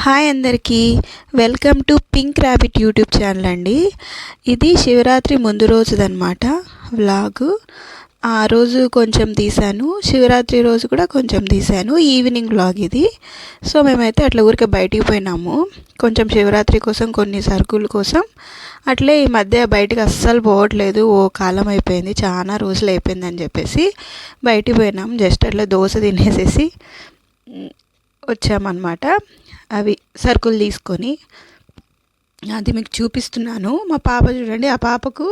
Hi అందరికీ, welcome to pink rabbit YouTube channel అండి. ఇది శివరాత్రి ముందు రోజుదనమాట వ్లాగు. ఆ రోజు కొంచెం తీశాను, శివరాత్రి రోజు కూడా కొంచెం తీశాను. ఈవినింగ్ వ్లాగ్ ఇది. సో మేమైతే అట్లా ఊరికే బయటికి పోయినాము, కొంచెం శివరాత్రి కోసం, కొన్ని సరుకుల కోసం. అట్లే ఈ మధ్య బయటకు అస్సలు పోవట్లేదు, ఓ కాలం అయిపోయింది, చాలా రోజులు అయిపోయిందని చెప్పేసి బయటికి పోయినాం. జస్ట్ అట్లా దోశ తినేసేసి వచ్చామన్నమాట. అవి సరుకులు తీసుకొని అది మీకు చూపిస్తున్నాను. మా పాప చూడండి, ఆ పాపకు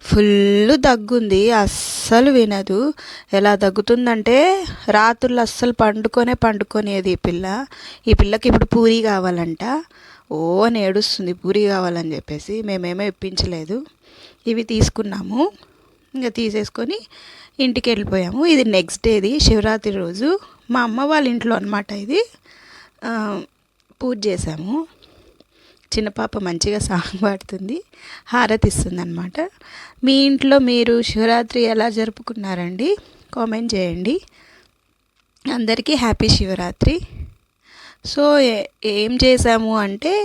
ఫుల్ దగ్గుంది, అస్సలు వినదు. ఎలా దగ్గుతుందంటే రాత్రులు అస్సలు పండుకొనేది ఈ పిల్లకి ఇప్పుడు పూరి కావాలంట. ఓ అని ఏడుస్తుంది పూరి కావాలని చెప్పేసి. మేమేమో ఇప్పించలేదు. ఇవి తీసుకున్నాము, ఇంకా తీసేసుకొని ఇంటికి వెళ్ళిపోయాము. ఇది నెక్స్ట్ డేది, శివరాత్రి రోజు మా అమ్మ వాళ్ళ ఇంట్లో అనమాట. ఇది పూజ చేసాము. చిన్న పాప మంచిగా సాంగ్ పాడుతుంది, హారతి ఇస్తుంది అనమాట. మీ ఇంట్లో మీరు శివరాత్రి ఎలా జరుపుకున్నారండి? కామెంట్ చేయండి. అందరికీ హ్యాపీ శివరాత్రి. సో ఏం చేసాము అంటే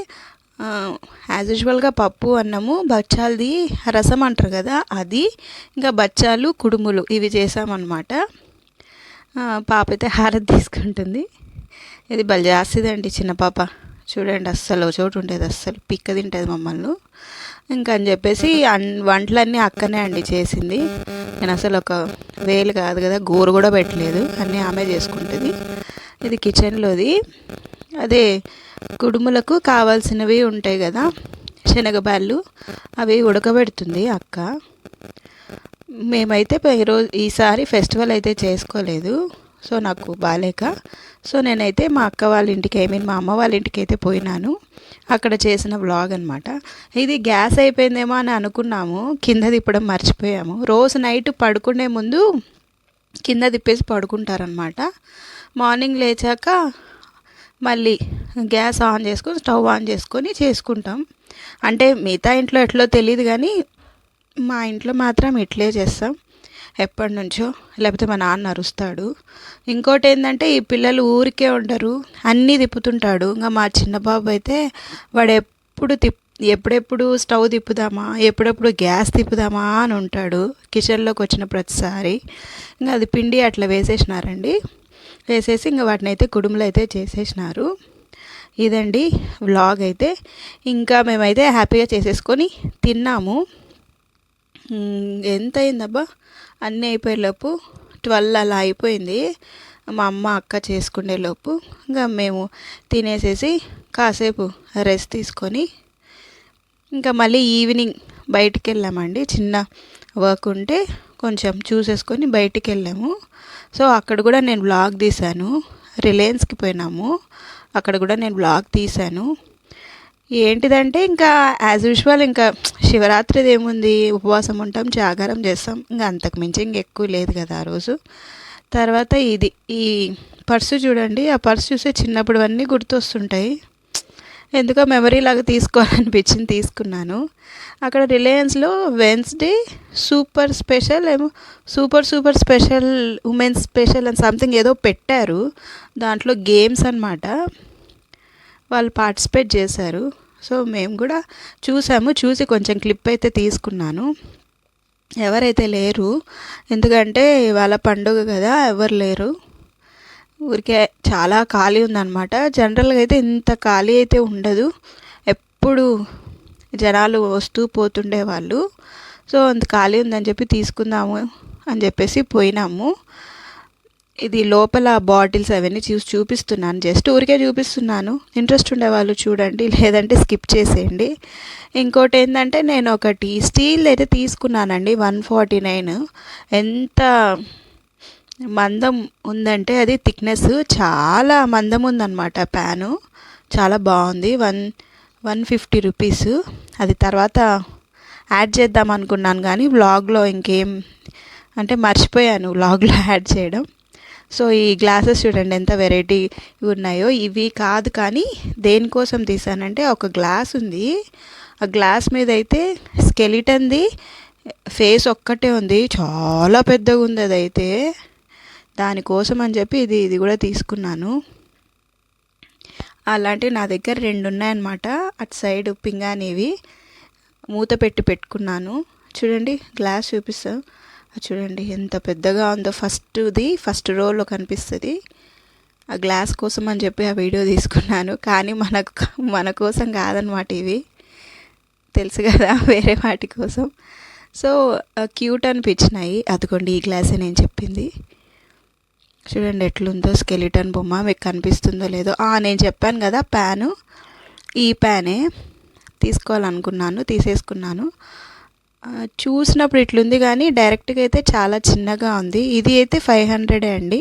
యాజ్ యూజువల్గా పప్పు, అన్నము, బచ్చాలది రసం అంటారు కదా, అది, ఇంకా బచ్చాలు, కుడుములు, ఇవి చేసామన్నమాట. పాప అయితే హారతి తీసుకుంటుంది. ఇది భలే చేస్తుందండి చిన్న పాప, చూడండి. అస్సలు చోటు ఉంటుంది, అస్సలు పిక్క తింటుంది మమ్మల్ని. ఇంకా అని చెప్పేసి వంటలన్నీ అక్కనే అండి చేసింది. నేను అసలు ఒక వేలు కాదు కదా, గోరు కూడా పెట్టలేదు, అన్నీ ఆమె చేసుకుంటుంది. ఇది కిచెన్లోది. అదే కుడుములకు కావాల్సినవి ఉంటాయి కదా, శనగబాళ్ళు, అవి ఉడకబెడుతుంది అక్క. మేమైతే ఈసారి ఫెస్టివల్ అయితే చేసుకోలేదు, సో నాకు బాలేక. సో నేనైతే మా అక్క వాళ్ళ ఇంటికి, మా అమ్మ వాళ్ళ ఇంటికి అయితే పోయినాను. అక్కడ చేసిన వ్లాగ్ అనమాట. ఇది గ్యాస్ అయిపోయిందేమో అని అనుకున్నాము, కింద తిప్పడం మర్చిపోయాము. రోజు నైట్ పడుకునే ముందు కింద తిప్పేసి పడుకుంటారనమాట. మార్నింగ్ లేచాక మళ్ళీ గ్యాస్ ఆన్ చేసుకొని, స్టవ్ ఆన్ చేసుకొని చేసుకుంటాం. అంటే మిగతా ఇంట్లో ఎట్లో తెలియదు కానీ మా ఇంట్లో మాత్రం ఇట్లే చేస్తాం ఎప్పటి నుంచో, లేకపోతే మా నాన్న అరుస్తాడు. ఇంకోటి ఏంటంటే ఈ పిల్లలు ఊరికే ఉండరు, అన్నీ తిప్పుతుంటాడు. ఇంకా మా చిన్న బాబు అయితే వాడు ఎప్పుడెప్పుడు స్టవ్ తిప్పుదామా, ఎప్పుడెప్పుడు గ్యాస్ తిప్పుదామా అని ఉంటాడు కిచెన్లోకి వచ్చిన ప్రతిసారి. ఇంకా అది పిండి అట్లా వేసేసినారండి, వేసేసి ఇంకా వాటిని అయితే కుడుములు అయితే చేసేసినారు. ఇదండి వ్లాగ్ అయితే. ఇంకా మేమైతే హ్యాపీగా చేసేసుకొని తిన్నాము. ఎంత అయిందబ్బా, అన్నీ అయిపోయేలోపు 12 అలా అయిపోయింది. మా అమ్మ అక్క చేసుకునేలోపు ఇంకా మేము తినేసేసి కాసేపు రెస్ట్ తీసుకొని ఇంకా మళ్ళీ ఈవినింగ్ బయటికి వెళ్ళామండి. చిన్న వర్క్ ఉంటే కొంచెం చూసేసుకొని బయటికి వెళ్ళాము. సో అక్కడ కూడా నేను వ్లాగ్ తీశాను. రిలయన్స్కి పోయినాము, అక్కడ కూడా నేను వ్లాగ్ తీశాను. ఏంటిదంటే ఇంకా యాజ్ యూజువల్, ఇంకా శివరాత్రిది ఏముంది, ఉపవాసం ఉంటాం, జాగారం చేస్తాం, ఇంకా అంతకు మించి ఇంకెక్కువ లేదు కదా ఆ రోజు. తర్వాత ఈ పర్సు చూడండి, ఆ పర్సు చూస్తే చిన్నప్పుడు అన్నీ గుర్తొస్తుంటాయి. ఎందుకో మెమరీ లాగా తీసుకోవాలనిపించింది, తీసుకున్నాను. అక్కడ రిలయన్స్లో వెన్స్డే సూపర్ స్పెషల్ ఏమో, సూపర్ స్పెషల్, ఉమెన్స్ స్పెషల్ అని సంథింగ్ ఏదో పెట్టారు. దాంట్లో గేమ్స్ అన్నమాట, వాళ్ళు పార్టిసిపేట్ చేశారు. సో మేము కూడా చూసి కొంచెం క్లిప్ అయితే తీసుకున్నాను. ఎవరైతే లేరు, ఎందుకంటే వాళ్ళ పండుగ కదా, ఎవరు లేరు. ఊరికే చాలా ఖాళీ ఉందన్నమాట. జనరల్గా అయితే ఇంత ఖాళీ అయితే ఉండదు, ఎప్పుడు జనాలు వస్తూ పోతుండేవాళ్ళు. సో అంత ఖాళీ ఉందని చెప్పి తీసుకుందాము అని చెప్పేసి పోయినాము. ఇది లోపల బాటిల్స్ అవన్నీ చూపిస్తున్నాను, జస్ట్ ఊరికే చూపిస్తున్నాను. ఇంట్రెస్ట్ ఉండేవాళ్ళు చూడండి, లేదంటే స్కిప్ చేసేయండి. ఇంకోటి ఏంటంటే నేను ఒకటి స్టీల్ అయితే తీసుకున్నానండి, 149. ఎంత మందం ఉందంటే అది థిక్నెస్ చాలా మందం ఉందన్నమాట. ప్యాను చాలా బాగుంది. 150 రూపీస్. అది తర్వాత యాడ్ చేద్దాం అనుకున్నాను కానీ వ్లాగ్లో ఇంకేం అంటే మర్చిపోయాను వ్లాగ్లో యాడ్ చేయడం. సో ఈ గ్లాసెస్ చూడండి ఎంత వెరైటీ ఉన్నాయో. ఇవి కాదు కానీ దేనికోసం తీసానంటే, ఒక గ్లాస్ ఉంది, ఆ గ్లాస్ మీద అయితే స్కెలిటన్ది ఫేస్ ఒక్కటే ఉంది, చాలా పెద్దగా ఉంది అదైతే. దానికోసం అని చెప్పి ఇది కూడా తీసుకున్నాను. అలాంటివి నా దగ్గర 2 ఉన్నాయన్నమాట. అటు సైడ్ పింగాణివి మూత పెట్టుకున్నాను. చూడండి గ్లాస్ చూపిస్తా. చూడండి ఎంత పెద్దగా ఉందో. ఫస్ట్ రోలో కనిపిస్తుంది. ఆ గ్లాస్ కోసం అని చెప్పి ఆ వీడియో తీసుకున్నాను. కానీ మన కోసం కాదనమాట ఇవి, తెలుసు కదా, వేరే వాటి కోసం. సో క్యూట్ అనిపించినాయి. అదిగోండి ఈ గ్లాసే నేను చెప్పింది. చూడండి ఎట్లుందో స్కెలిటన్ బొమ్మ. మీకు కనిపిస్తుందో లేదో. నేను చెప్పాను కదా ప్యాను, ఈ ప్యానే తీసేసుకున్నాను. చూసినప్పుడు ఇట్లుంది కానీ డైరెక్ట్గా అయితే చాలా చిన్నగా ఉంది. ఇది అయితే 500 అండి.